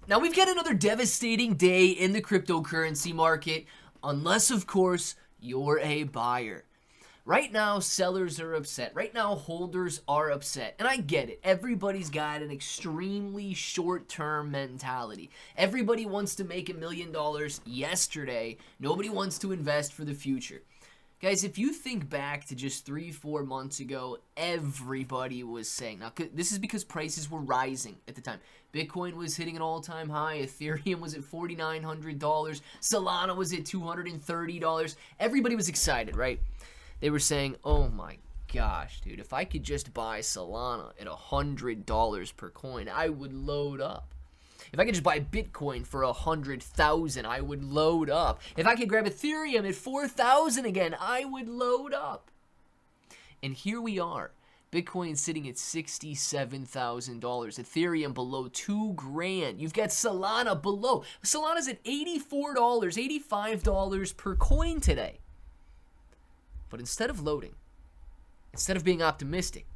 Now, we've got another devastating day in the cryptocurrency market, unless, of course, you're a buyer. Right now, sellers are upset. Right now, holders are upset. And I get it. Everybody's got an extremely short-term mentality. Everybody wants to make $1 million yesterday. Nobody wants to invest for the future. Guys, if you think back to just 3-4 months ago, everybody was saying, now this is because prices were rising at the time. Bitcoin was hitting an all-time high, Ethereum was at $4,900, Solana was at $230. Everybody was excited, right? They were saying, oh my gosh, dude, if I could just buy Solana at $100 per coin, I would load up. If I could just buy Bitcoin for 100,000, I would load up. If I could grab Ethereum at 4,000 again, I would load up. And here we are. Bitcoin sitting at $67,000. Ethereum below $2,000. You've got Solana below. Solana's at $84, $85 per coin today. But instead of loading, instead of being optimistic,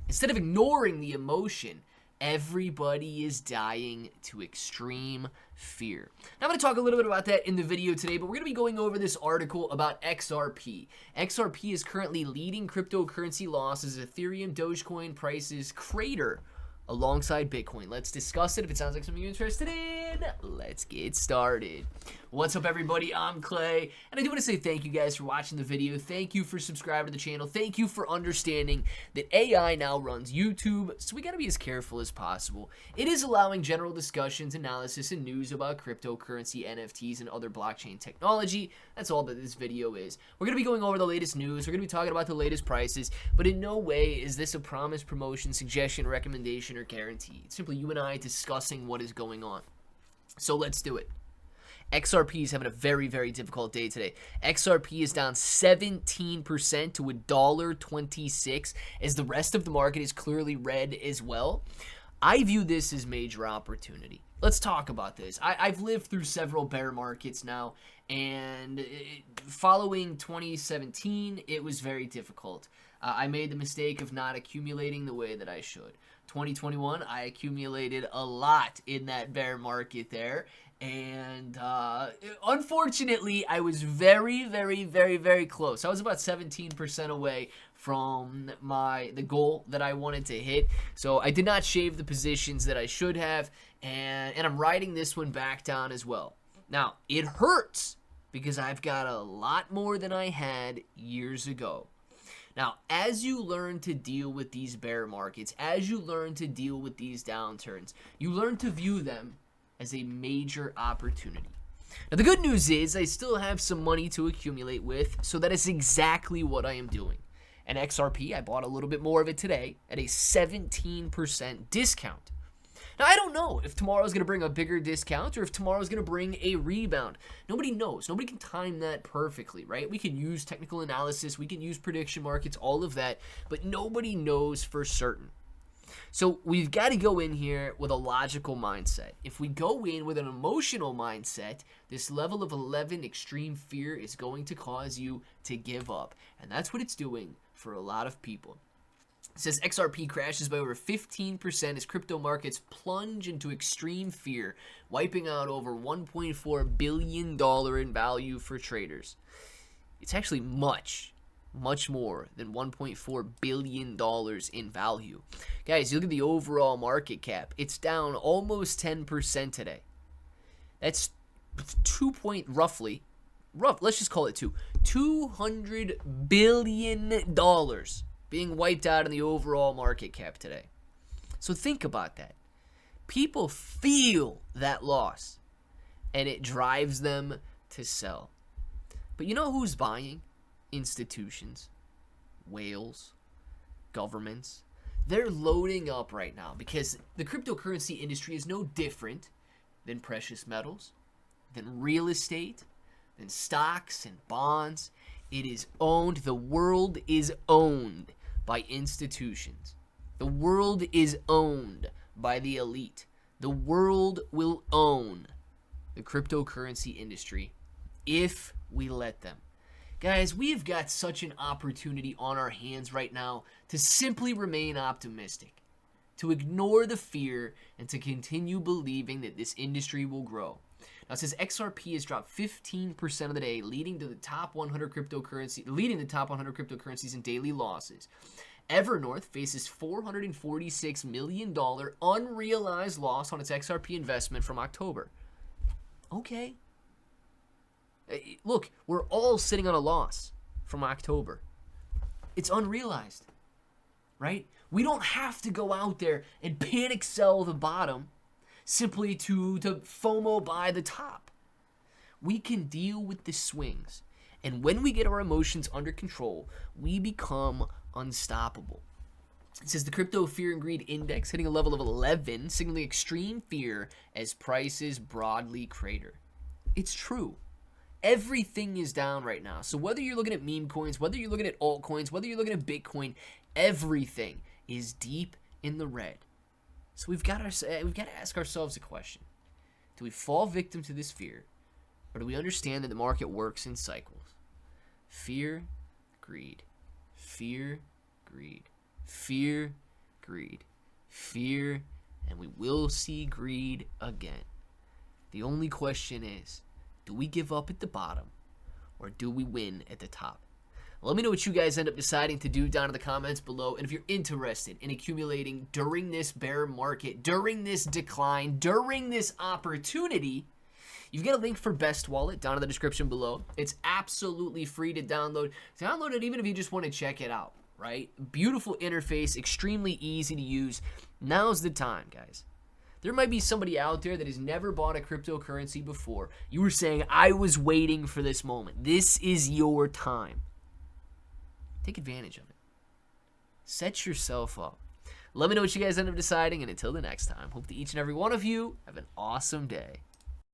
instead of ignoring the emotion, everybody is dying to extreme fear. Now, I'm going to talk a little bit about that in the video today, but we're going to be going over this article about XRP. XRP is currently leading cryptocurrency losses as Ethereum, Dogecoin prices crater alongside Bitcoin. Let's discuss it. If it sounds like something you're interested in, let's get started. What's up, everybody? I'm Clay, and I do want to say thank you guys for watching the video. Thank you for subscribing to the channel. Thank you for understanding that AI now runs YouTube, so we got to be as careful as possible. It is allowing general discussions, analysis, and news about cryptocurrency, NFTs, and other blockchain technology. That's all that this video is. We're going to be going over the latest news. We're going to be talking about the latest prices, but in no way is this a promise, promotion, suggestion, recommendation, or guarantee. It's simply you and I discussing what is going on. So let's do it. XRP is having a very, very difficult day today. XRP is down 17% to $1.26 as the rest of the market is clearly red as well. I view this as major opportunity. Let's talk about this. I've lived through several bear markets now, and following 2017, it was very difficult. I made the mistake of not accumulating the way that I should. 2021, I accumulated a lot in that bear market there. And unfortunately, I was very, very, very, very close. I was about 17% away from the goal that I wanted to hit. So I did not shave the positions that I should have, and I'm riding this one back down as well. Now, it hurts because I've got a lot more than I had years ago. Now, as you learn to deal with these bear markets, as you learn to deal with these downturns, you learn to view them as a major opportunity. Now, the good news is I still have some money to accumulate with, so that is exactly what I am doing. And XRP, I bought a little bit more of it today at a 17% discount. Now, I don't know if tomorrow's going to bring a bigger discount or if tomorrow's going to bring a rebound. Nobody knows. Nobody can time that perfectly, right? We can use technical analysis, we can use prediction markets, all of that, but nobody knows for certain. So we've got to go in here with a logical mindset. If we go in with an emotional mindset, this level of 11 extreme fear is going to cause you to give up. And that's what it's doing for a lot of people. It says XRP crashes by over 15% as crypto markets plunge into extreme fear, wiping out over $1.4 billion in value for traders. It's actually much more than $1.4 billion in value. Guys, you look at the overall market cap. It's down almost 10% today. That's let's just call it $200 billion being wiped out in the overall market cap today. So think about that. People feel that loss, and it drives them to sell. But you know who's buying? Institutions, whales, governments. They're loading up right now because the cryptocurrency industry is no different than precious metals, than real estate, than stocks and bonds. It is owned. The world is owned by institutions. The world is owned by the elite. The world will own the cryptocurrency industry if we let them. Guys, we have got such an opportunity on our hands right now to simply remain optimistic. to ignore the fear and to continue believing that this industry will grow. Now it says XRP has dropped 15% of the day, leading the top 100 cryptocurrencies in daily losses. Evernorth faces $446 million unrealized loss on its XRP investment from October. Okay. Look, we're all sitting on a loss from October. It's unrealized, right? We don't have to go out there and panic sell the bottom simply to FOMO buy the top. We can deal with the swings. And when we get our emotions under control, we become unstoppable. It says the crypto fear and greed index hitting a level of 11, signaling extreme fear as prices broadly crater. It's true. Everything is down right now. So whether you're looking at meme coins, whether you're looking at altcoins, whether you're looking at Bitcoin, everything is deep in the red. So we've got to ask ourselves a question. Do we fall victim to this fear, or do we understand that the market works in cycles? Fear, greed. Fear, greed. Fear, greed. Fear, and we will see greed again. The only question is, do we give up at the bottom, or do we win at the top? Let me know what you guys end up deciding to do down in the comments below. And if you're interested in accumulating during this bear market, during this decline, during this opportunity, you've got a link for Best Wallet down in the description below. It's absolutely free to download. Download it even if you just want to check it out, right? Beautiful interface, extremely easy to use. Now's the time, guys. There might be somebody out there that has never bought a cryptocurrency before. You were saying, I was waiting for this moment. This is your time. Take advantage of it. Set yourself up. Let me know what you guys end up deciding, and until the next time, hope that each and every one of you have an awesome day.